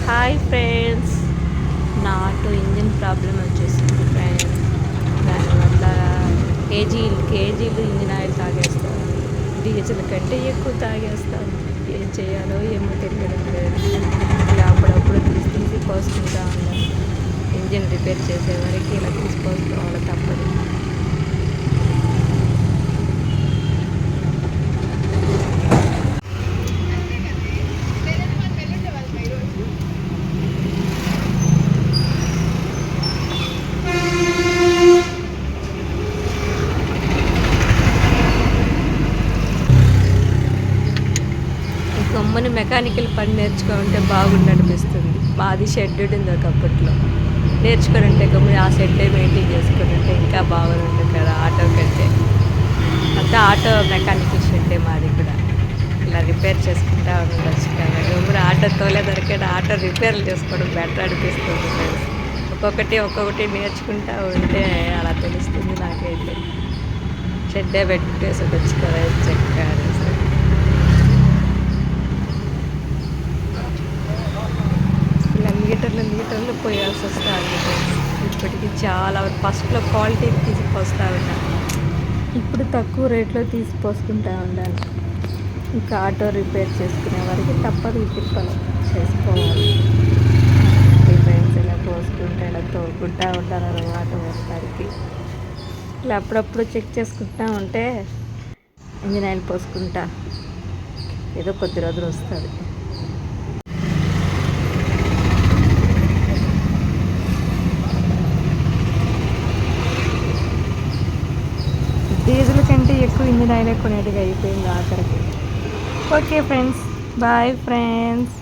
Hi friends, నా auto engine problem వచ్చేసింది friends. దానివల్ల కేజీలు ఇంజిన్ ఆయిల్ తాగేస్తాను. డీజిల్ కంటే ఎక్కువ తాగేస్తాను. ఏం చేయాలో ఏమో తెలియడం లేదు. ఇలా అప్పుడప్పుడు తీసి పోసుకుంటా ఉన్నాను. ఇంజిన్ రిపేర్ చేసేవారికి ఇలా తీసి పోసుకోవాలి, తప్పదు. గమ్ముని మెకానికల్ పని నేర్చుకుంటే బాగుండనిపిస్తుంది. మాది షెడ్ ఉంది ఒకప్పట్లో. నేర్చుకుని గమ్ముని ఆ షెడ్డే మెయింటైన్ చేసుకుని ఇంకా బాగుంటుంది కదా ఆటో కంటే. అంతా ఆటో మెకానికల్ షెడ్డే మాది కూడా. ఇలా రిపేర్ చేసుకుంటా ఉండొచ్చు కదా. గమ్ముని ఆటో తోలేదరికైనా ఆటో రిపేర్లు చేసుకోవడం బెటర్ అనిపిస్తుంది ఫ్రెండ్స్. ఒక్కొక్కటి నేర్చుకుంటా ఉంటే అలా తెలుస్తుంది నాకైతే. షెడ్డే పెట్టేసి వచ్చి కదా చక్కగా. లీటర్లు పోయాల్సి వస్తుంది. ఇప్పటికి చాలా ఫస్ట్లో క్వాలిటీ తీసుకొస్తా ఉన్నాను. ఇప్పుడు తక్కువ రేట్లో తీసిపోసుకుంటా ఉండాలి. ఇంకా ఆటో రిపేర్ చేసుకునే వారికి తప్పదు, ఈ తిప్పలు చేసుకోవాలి. ఫ్రెండ్స్ ఇలా పోసుకుంటా ఇలా తోలుకుంటా ఉంటారు అన్నమాట మొత్తానికి. ఇలా అప్పుడప్పుడు చెక్ చేసుకుంటా ఉంటే ఇంజిన్ ఆయిల్ పోసుకుంటా ఏదో కొద్ది రోజులు వస్తుంది. డీజిల్ కంటే ఎక్కువ ఇంజిన్ ఆయిల్ కొనేట్టుగా అయిపోయింది ఆఖరికి. Okay friends, bye friends.